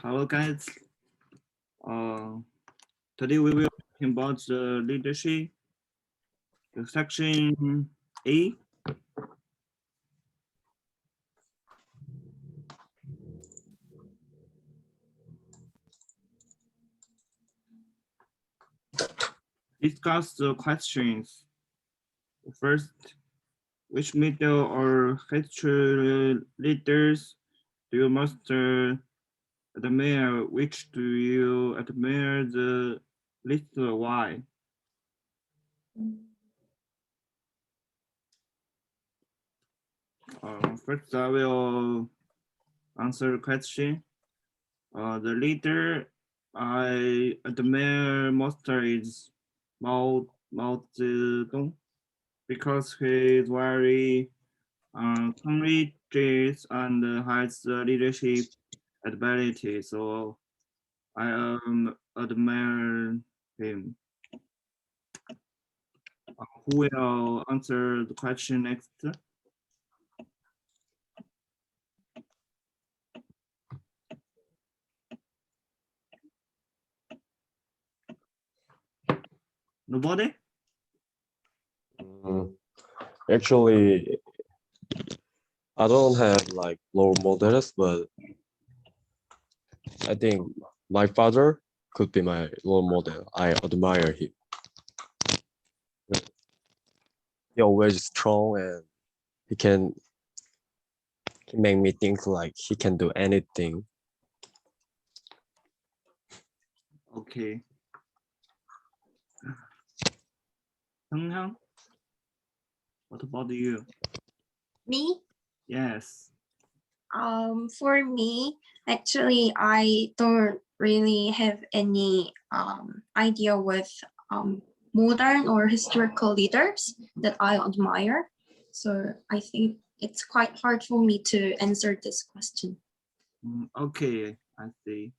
Hello guys. Today we will talk about the leadership, the section A. Discuss the questions. First, which middle or history leaders do you most admire? Which do you admire the least? Why? First, I will answer the question. The leader I admire most is Mao Zedong because he is very courageous and has leadership ability. So I admire him. Who will answer the question next? Nobody? Actually, I don't have like role models, but I think my father could be my role model. I admire him. He always strong and he make me think like he can do anything. Okay. Hyung, what about you? Me? Yes. For me, actually, I don't really have any idea with modern or historical leaders that I admire. So I think it's quite hard for me to answer this question. Okay, I see.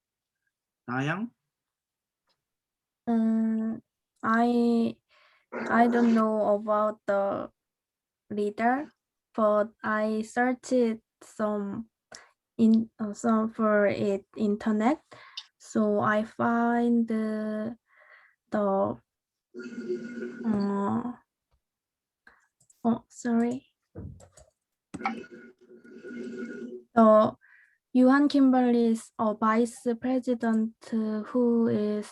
Dayang? I don't know about the leader, but I searched some for it internet, so I find the So Yuan Kimberly is a vice president who is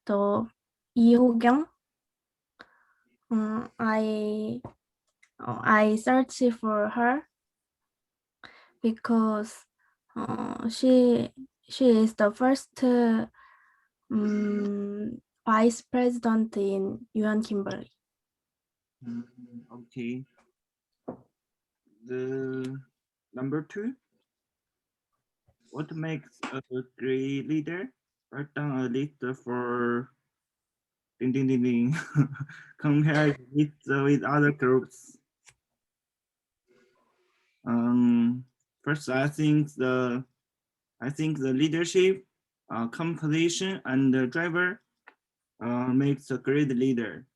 the Lee Ho-kyung. I searched for her because she is the first vice president in Yuan Kimberly. Okay. The number 2. What makes a great leader? Write down a list for ding ding ding ding. Compare it with other groups. First, I think the leadership, composition, and the driver makes a great leader.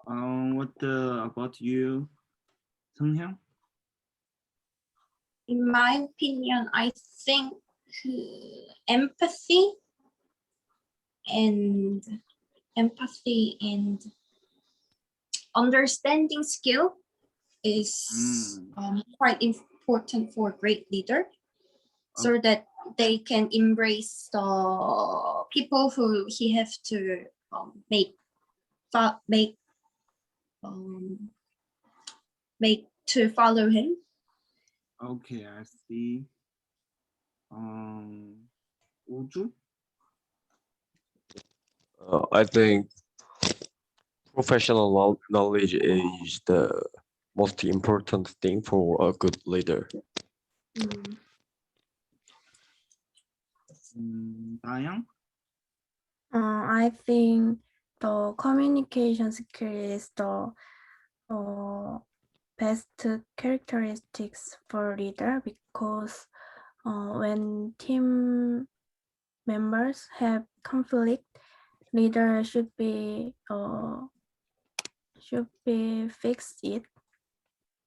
What about you, Sunghyun? In my opinion, I think empathy and understanding skill is quite important for a great leader, so that they can embrace the people who he have to make to follow him. Okay, I see. Uju? I think professional knowledge is the most important thing for a good leader. Dayang? I think the communication skill is the best characteristics for leader, because when team members have conflict, leader should be fix it.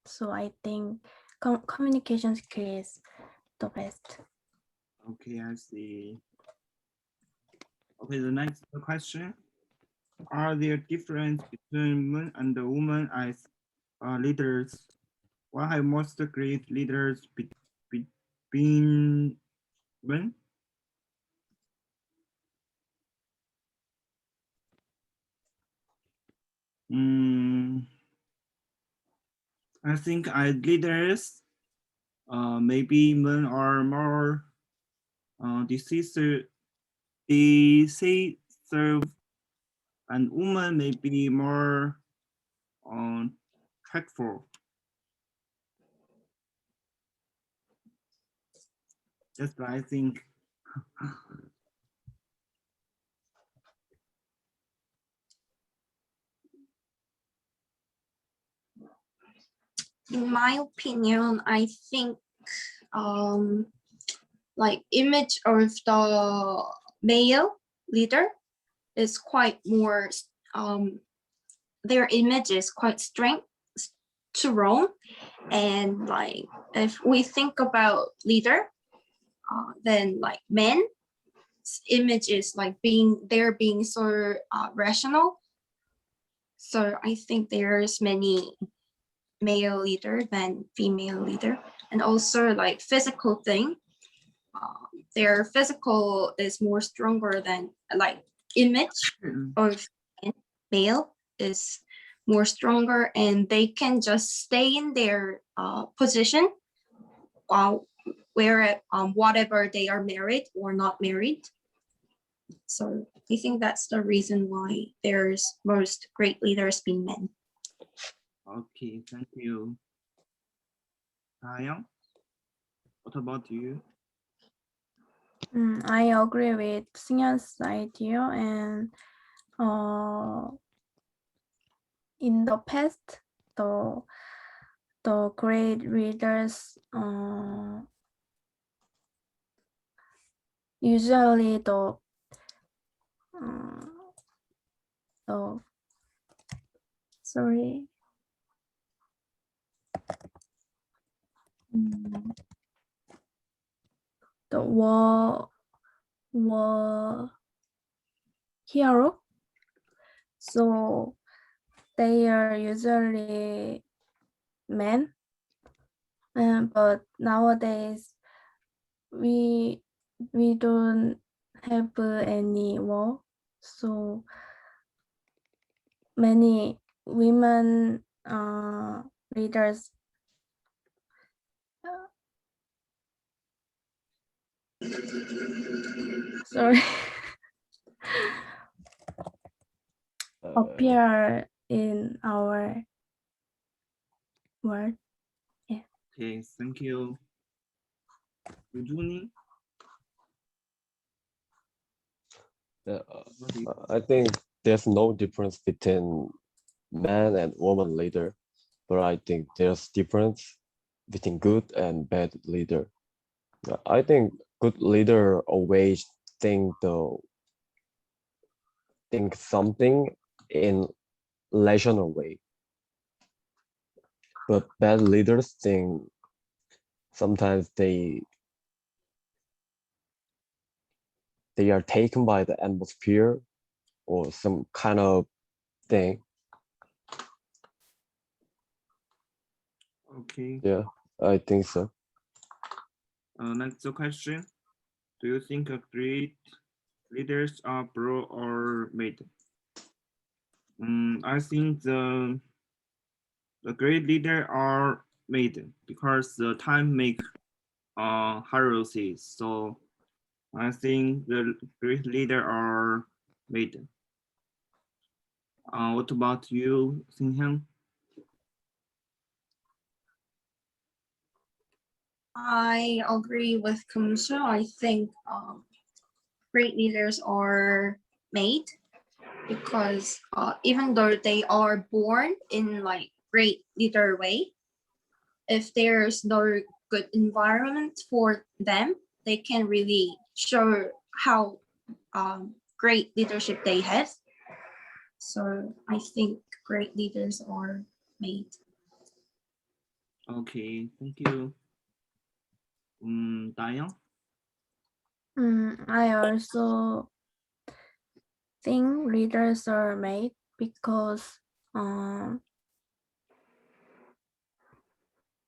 So I think communication skill is the best. Okay, I see. Okay, the next question. Are there difference between men and the women as leaders? Why have most great leaders been men? I think as leaders, maybe men are more decisive, and women may be more tactful. That's what I think. In my opinion, I think like image of the male leader is quite more their image is quite strong, and like if we think about leader, then like men image is like they're being so rational. So I think there's many male leader than female leader, and also like physical thing. Their physical is more stronger than like image of male is more stronger, and they can just stay in their position while where whatever they are married or not married. So I think that's the reason why there's most great leaders being men. Okay, thank you. Young, what about you? I agree with Sinyan's idea, and in the past, the great readers usually the sorry. The war hero. So they are usually men, but nowadays we don't have any war, so many women leaders sorry appear in our world. Okay, thank you. Yujuni? I think there's no difference between man and woman leader, but I think there's difference between good and bad leader. I think good leader always think something in rational way, but bad leaders think sometimes they are taken by the atmosphere or some kind of thing. Okay. Yeah, I think so. Next question. Do you think great leaders are bro or made? I think the great leader are made because the time make heroes. So I think the great leader are made. What about you, Xinhyang? I agree with Kumsu. I think great leaders are made because even though they are born in like great leader way, if there's no good environment for them, they can really show how great leadership they have. So I think great leaders are made. Okay, thank you. Dayoung? I also think leaders are made because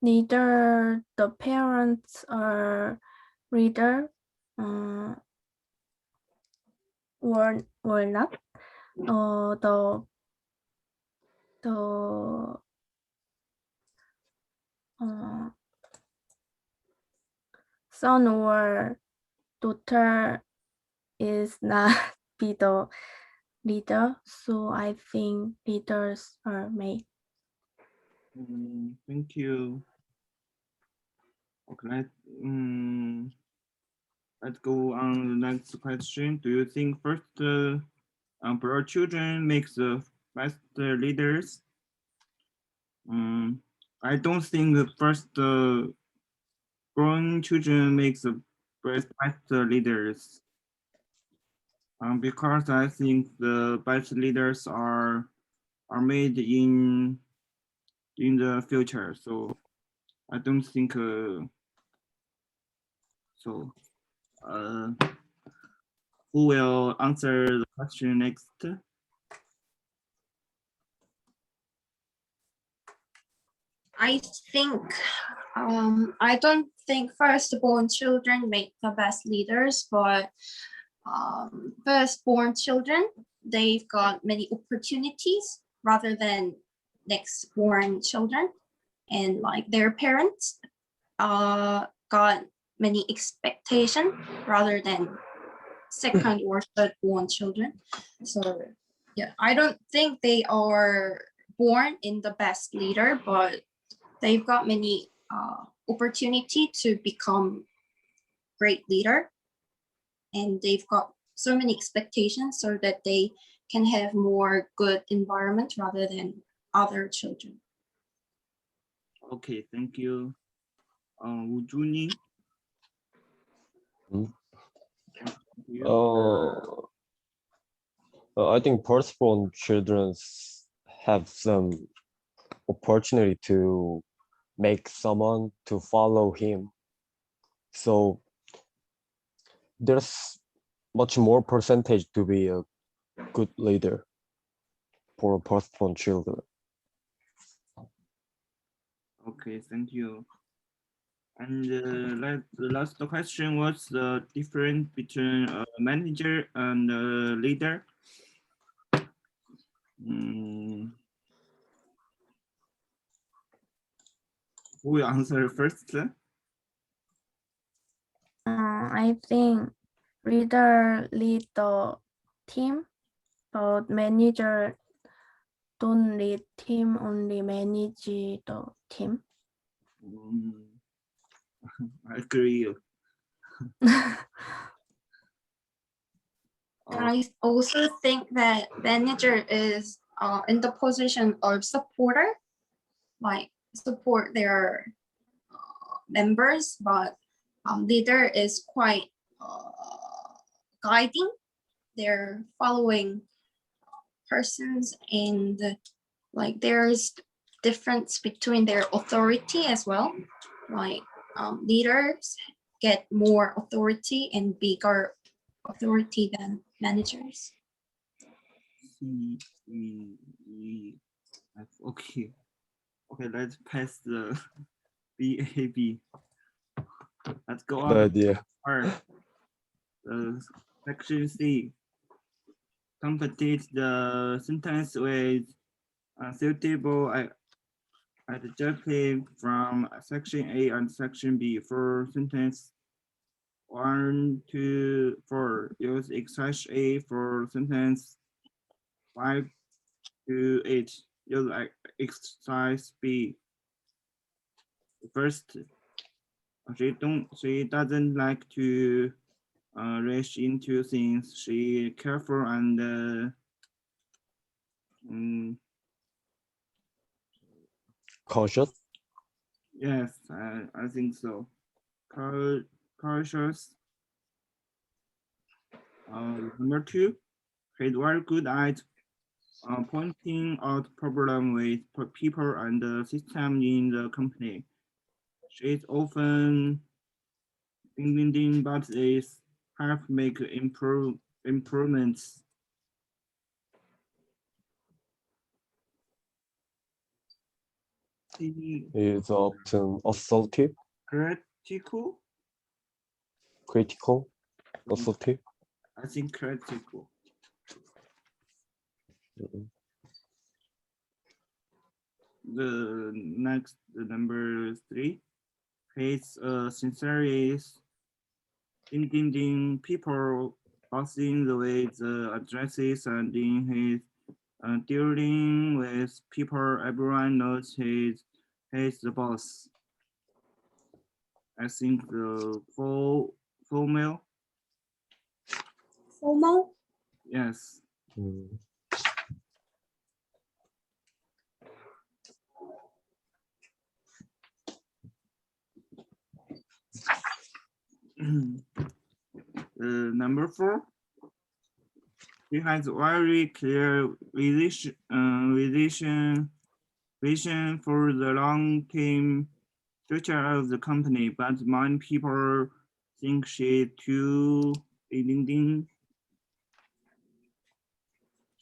neither the parents are leader or not. The son or daughter is not be the leader, so I think leaders are made. Thank you. Okay, let's go on the next question. Do you think first our children makes the best leaders? I don't think the first growing children makes the best leaders. Because I think the best leaders are made in the future. So I don't think so. Who will answer the question next? I think I don't think firstborn children make the best leaders, but firstborn children, they've got many opportunities rather than next born children, and like their parents got many expectation rather than second or third born children. So yeah, I don't think they are born in the best leader, but they've got many opportunity to become great leader, and they've got so many expectations so that they can have more good environment rather than other children. Okay, thank you. 우준이. Hmm? You. I think firstborn children have some opportunity to make someone to follow him. So there's much more percentage to be a good leader for firstborn children. Okay, thank you. And the last question was the difference between a manager and a leader. Who will answer first? I think leader lead the team, but manager don't lead team, only manage the team. I agree. I also think that manager is in the position of supporter, like support their members, but leader is quite guiding their following persons, and like there's difference between their authority as well. Like leaders get more authority and bigger authority than managers. Okay. Okay, let's pass the BAB. Let's go on. Good idea. Section C. Complete the sentence with suitable adjective from section A and section B. For sentence 1, 2, 4, use exercise A. For sentence 5 to 8, use exercise B. First, she doesn't like to rush into things. She careful and Cautious. yes, I think so. Cautious. Number 2, he's very good at pointing out problem with people and the system in the company. She is often thinking but is help make improvements. The Is often assertive, critical, critical, assertive. I think critical. Mhm. The next, the number 3, his sincerity thinking people both in the way the addresses and in his dealing with people, everyone knows he's the boss. I think the formal, Formal. yes. Mm. Number 4, he has very clear vision for the long-term future of the company, but many people think she too ding.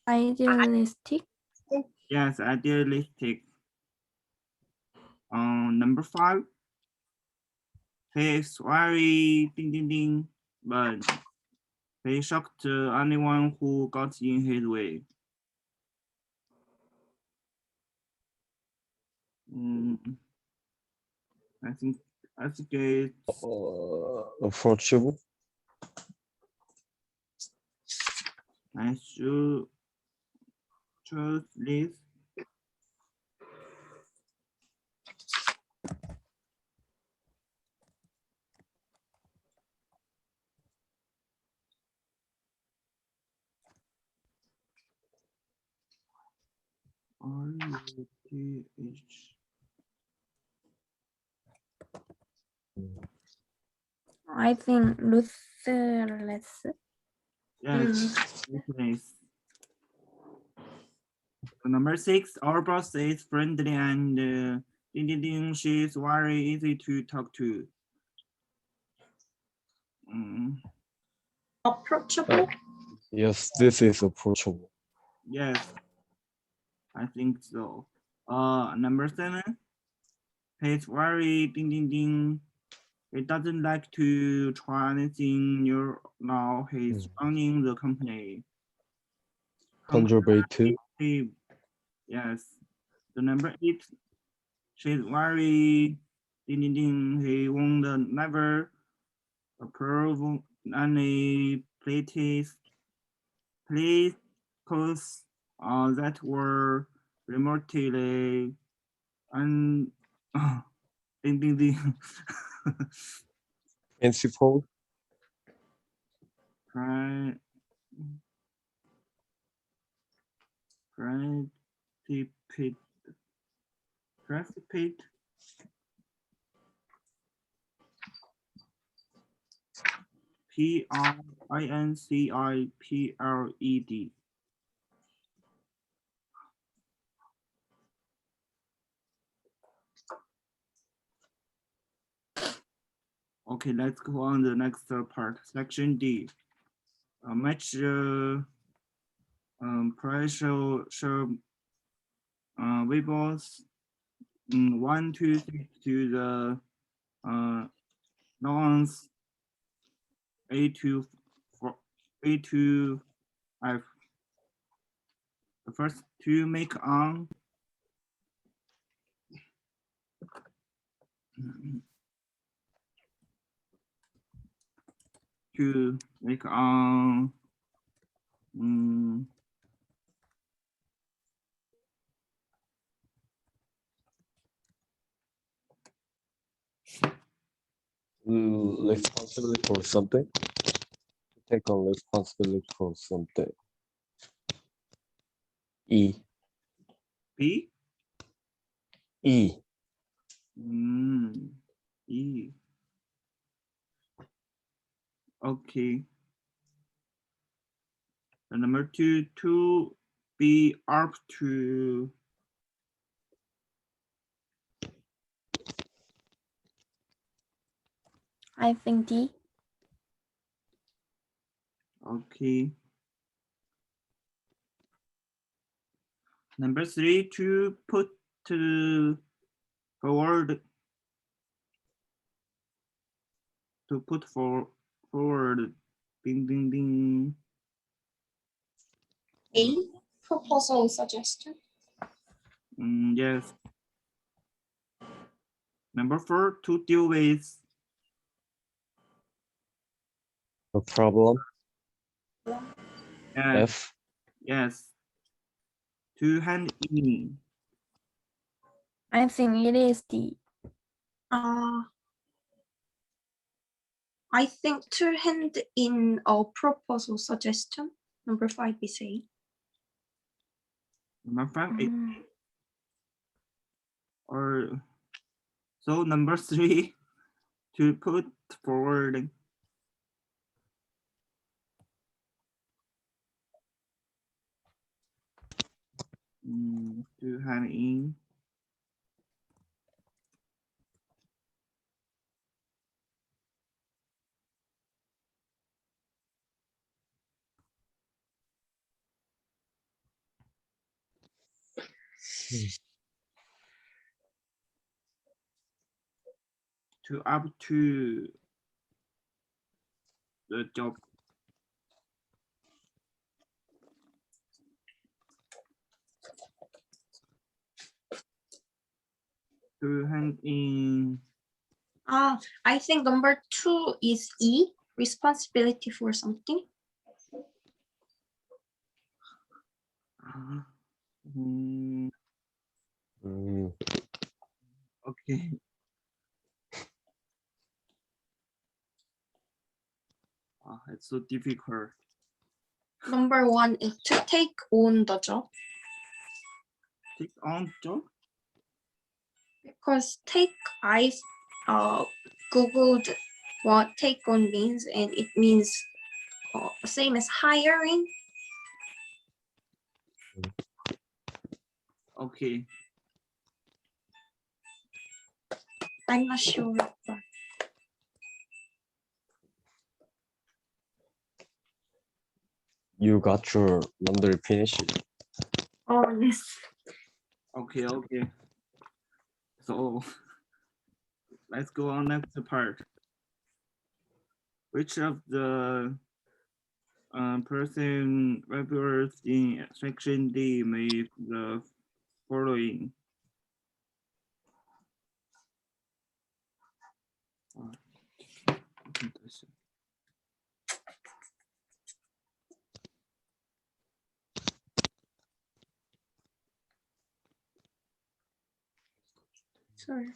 Idealistic. Yes, idealistic. Number 5, he is very ding, but he shocked anyone who got in his way. Mm, I think it's Approachable. I should choose this. RUTH. I think ruthless. Yes, nice. Number 6, our boss is friendly and she's very easy to talk to. Mm, Approachable. Yes, this is approachable. yes, I think so. Number 7, he's very He doesn't like to try anything new now. He's running the company. Conservative. Competitive, yes. The number 8, she's very He won't never approve any places that were remotely un ding ding. Fanciful. Pri- Precipitate. Precipitate. PRINCIPLED. Okay, let's go on the next part. Section D. Match pressure variables 1, 2, 3 to the norms A to A to F. The first to make on to make on Responsibility for something. Take on responsibility for something. E. B. E. E. Okay. The number 2, be up to I think D. okay. Number 3, to put forward forward. Ding ding ding. A, proposal suggestion. Yes. Number 4, to deal with. A problem. Yes. F. Yes. To hand in. I think it is D. I think to hand in a proposal suggestion. Number 5 is A. Number 5, A. Mm, Or so number 3, to put forward. To hand in. To up to the job. To hand in. I think number 2 is E, responsibility for something. Mm, Mm, okay. It's so difficult. Number 1 is to take on the job, Take on job. because I googled what take on means, and it means same as hiring. Okay. I'm not sure. But you got your laundry finished. oh yes. Okay. Okay. So let's go on next part. Which of the person reviewers in section D made the following? Sorry.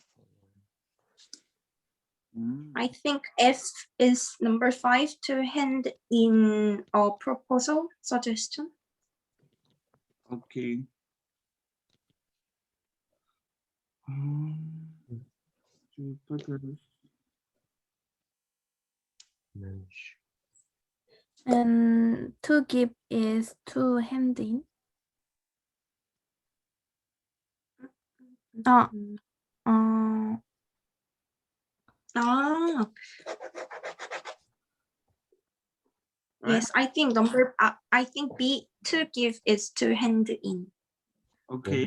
Mm, I think F is number 5, to hand in a proposal suggestion. Okay. To purpose. and to give is to hand in. Ah, Right? yes, I think I think B, to give is to hand in. Okay.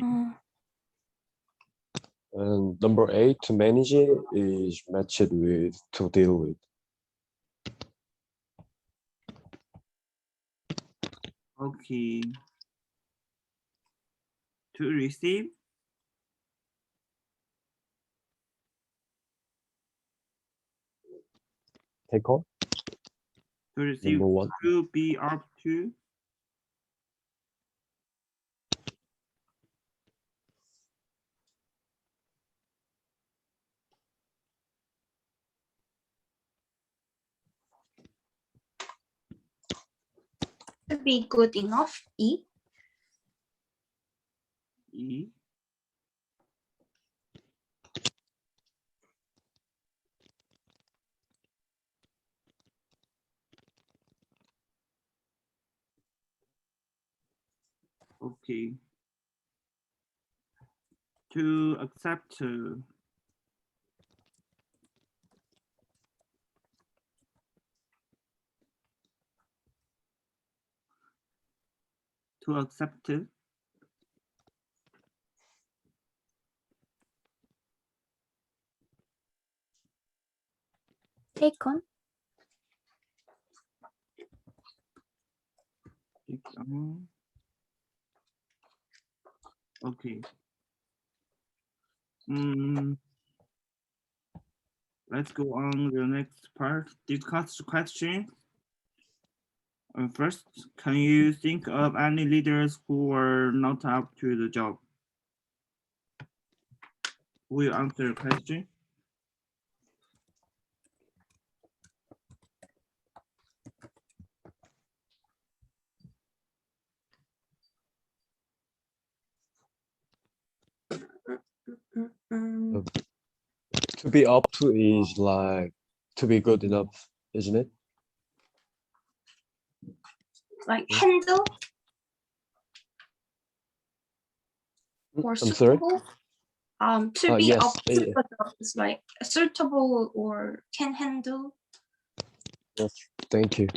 And number 8, to manage it, is matched with to deal with. Okay. To receive. Take on. To receive. Number 1. To be up to. To be good enough, E. E. Okay. To accept. To accept. Take on. Okay. Let's go on the next part. Discuss question. First, can you think of any leaders who were not up to the job? Who will answer the question? Mm, To be up to is like to be good enough, isn't it? like handle or I'm sorry. suitable. To be Yes, up to the job is like suitable or can handle. yes, thank you.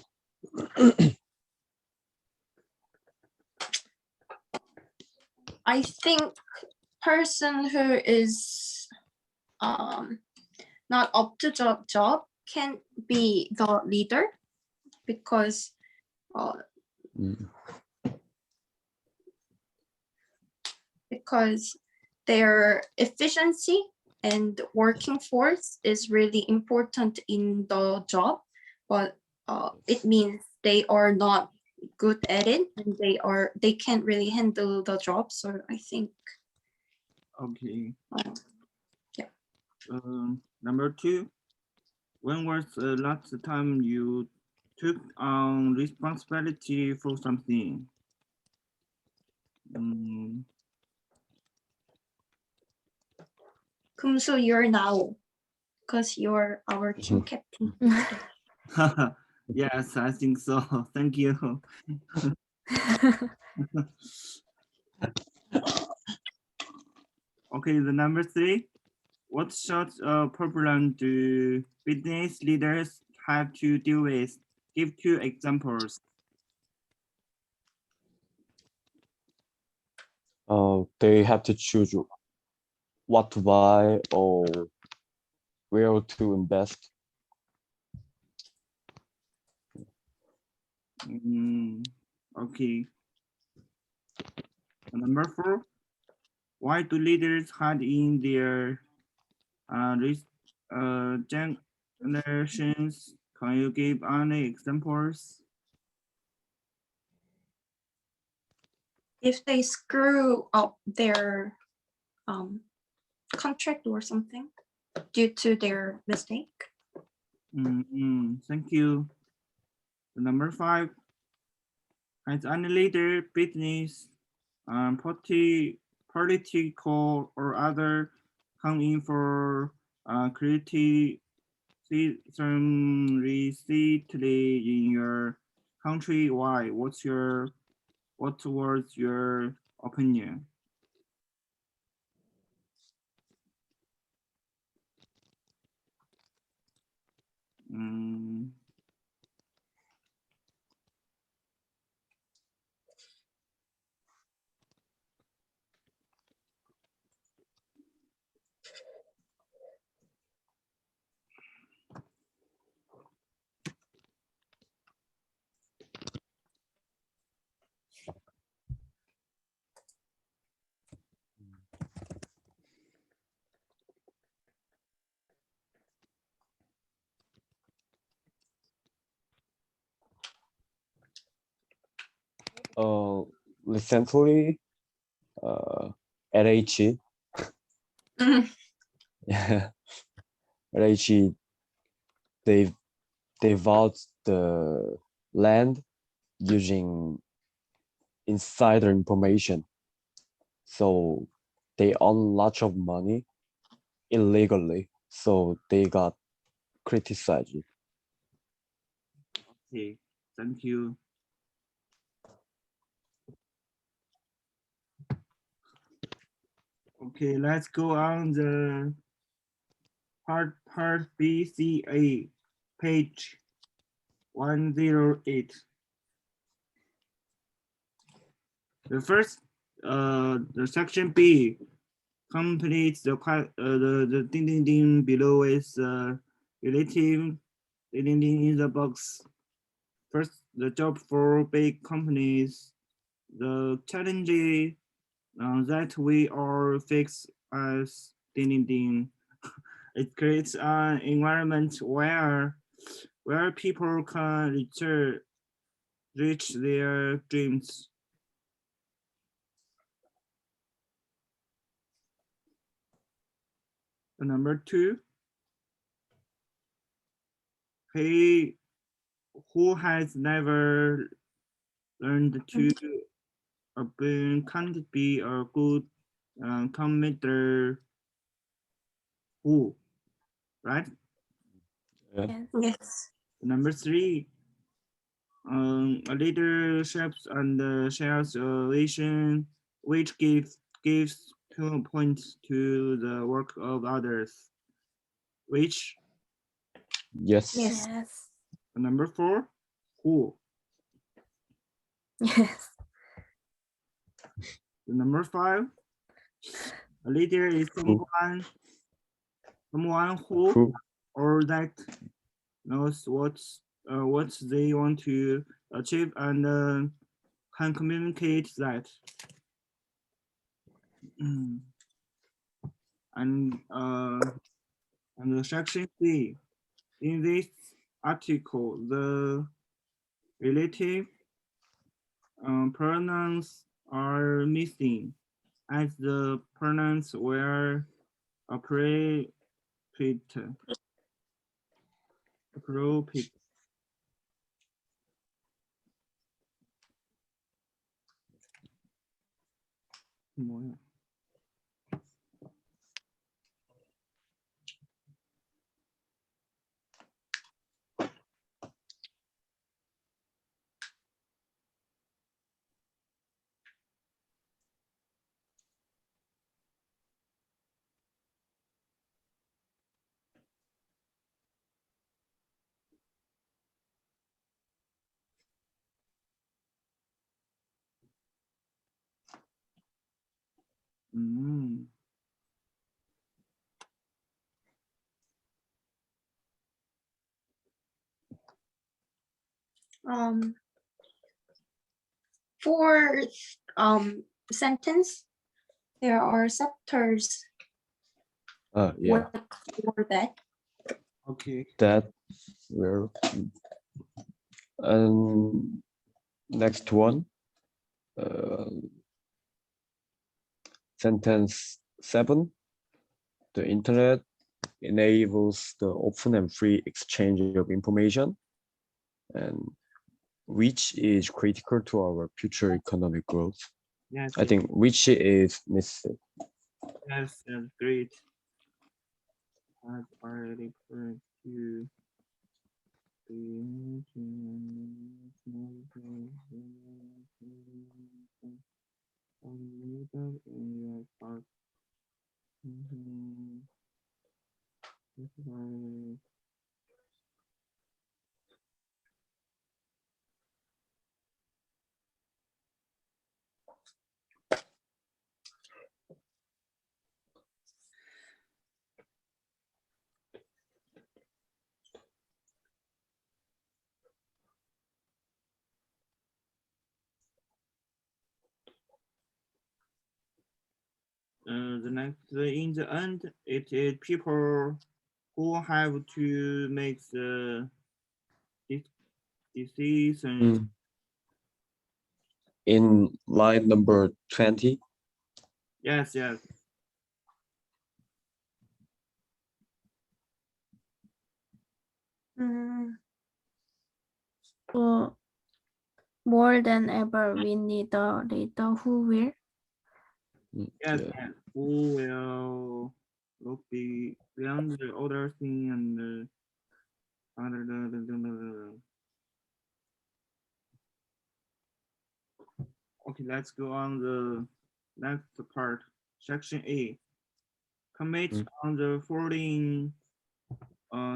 I think person who is not up to job can be the leader because Mm. because their efficiency and working force is really important in the job, but it means they are not good at it and they can't really handle the job. So I think Okay. yeah. Number two, when was the last time you took on responsibility for something? Kumsu, you're now because you're our team captain. Yes, I think so. Thank you. Okay, the number three. What sorts of problem do business leaders have to deal with? Give 2 examples. They have to choose what to buy or where to invest. Okay. Number 4. Why do leaders hide in their generations? Can you give any examples? If they screw up their contract or something due to their mistake. Thank you. Number 5. Has any leader, business, political or other come in for criticism recently in your country? Why? What was your opinion? Mm, Recently, LH, yeah, LH, they bought the land using insider information. So they earn lots of money illegally. So they got criticized. okay, thank you. Okay, let's go on the part BCA, page 108. The first, the section B completes the ding ding ding below is relative ding ding ding in the box. First, the job for big companies, the challenge that we all fix as ding ding ding. It creates an environment where people can reach their dreams. Number two, he who has never learned to can't be a good commander who, right? Yeah. Yes. Yes. Number three, leaderships and shares a vision, which gives 2 points to the work of others. Which Yes. Yes. Yes. number four, who? Yes. Number five, a leader is Who? someone who Who? or that knows what they want to achieve and can communicate that. And the section C, in this article, the relative pronouns are missing, as the pronouns were appropriate. Appropriate. 뭐야? Um, for sentence, there are sectors. Yeah. What for that? Okay. That where. And next one. Sentence 7. The internet enables the open and free exchange of information, and which is critical to our future economic growth. Yes. I think which is missing. Yes, that's great. I've already put you in your part. The next, in the end, it is people who have to make the decisions. In line number 20. Yes, yes. So more than ever, we need a leader who will. Yes, Yeah. yes. Who will look beyond the other thing and okay, let's go on the next part. Section A. Comments Mm. on the following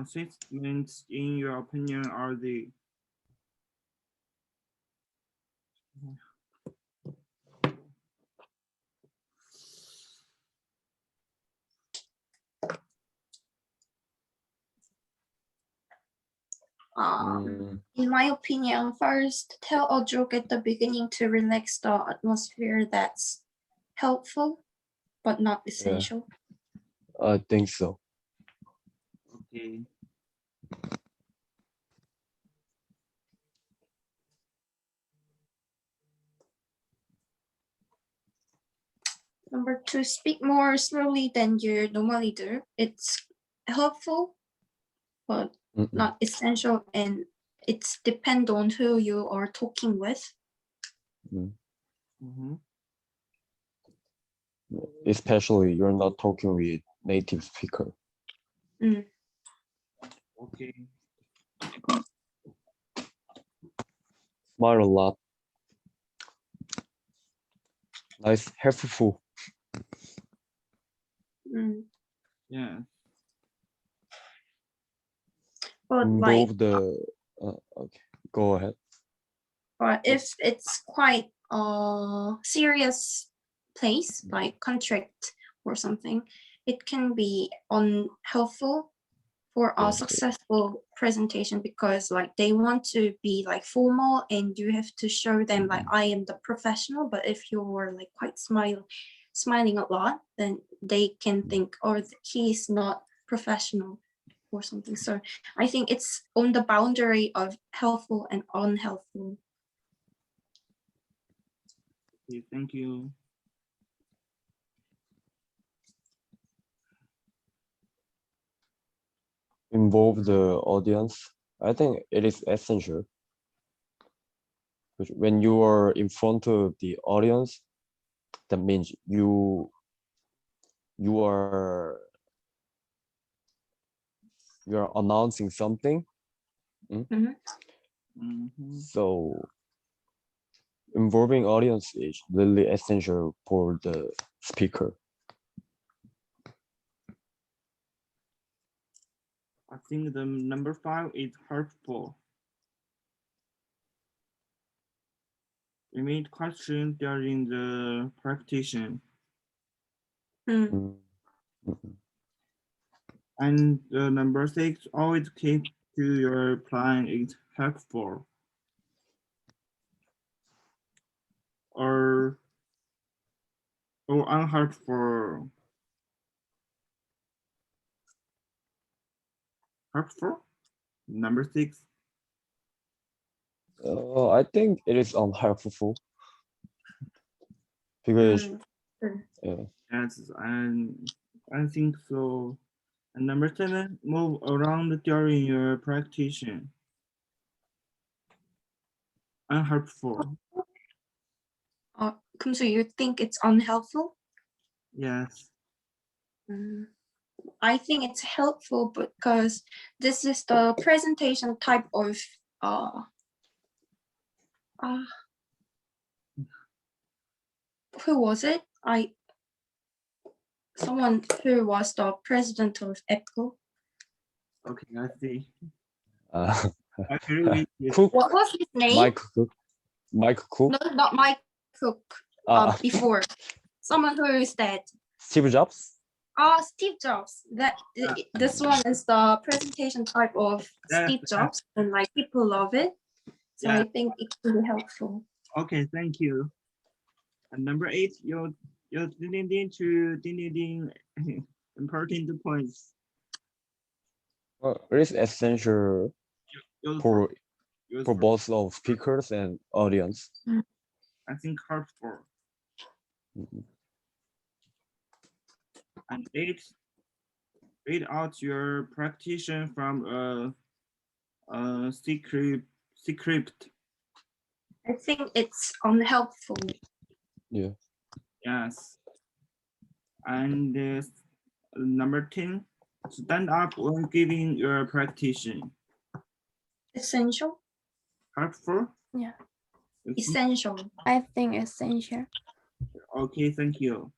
statements in your opinion are the In my opinion, first, tell a joke at the beginning to relax the atmosphere. That's helpful, but not essential. I think so. okay. Number two, speak more slowly than you normally do. It's helpful, but Mm-mm. not essential, and it's depend on who you are talking with. Mhm. Especially you're not talking with native speaker. Okay. Smile a lot. Nice, helpful. Yeah. But like, Involve the. Okay, go ahead. but if it's quite a serious place, like contract or something, it can be unhelpful for a Yeah. successful presentation, because like they want to be like formal and you have to show them like I am the professional. But if you're like quite smiling a lot, then they can think, oh, he's not professional or something. So I think it's on the boundary of helpful and unhelpful. Okay, thank you. Involve the audience. I think it is essential. When you are in front of the audience, that means you are announcing something. Mhm. So involving audience is really essential for the speaker. I think the number 5 is helpful. We made questions during the practice. Mm. And number 6, always keep to your plan is helpful. Or unhelpful. Helpful? Number 6. I think it is unhelpful because Yes, and I think so. And number 7, move around during your practice. Unhelpful. So you think it's unhelpful? Yes. I think it's helpful because this is the presentation type of who was it? Someone who was the president of EPCO. Okay, I see. uh, I agree with you. Cook, What was his name? Mike Cook. No, not Mike Cook. Before someone who is dead. Steve Jobs. Steve Jobs. This one is the presentation type of Steve Jobs, and like people love it. So I think it can be helpful. Okay, thank you. And number 8, your important points. It is essential for both of speakers and audience. I think helpful. And 8, read out your practitioner from a script. I think it's unhelpful. Yeah. Yes. And number 10, stand up when giving your practitioner. Essential. Helpful? Yeah. Essential. I think essential. Okay, thank you.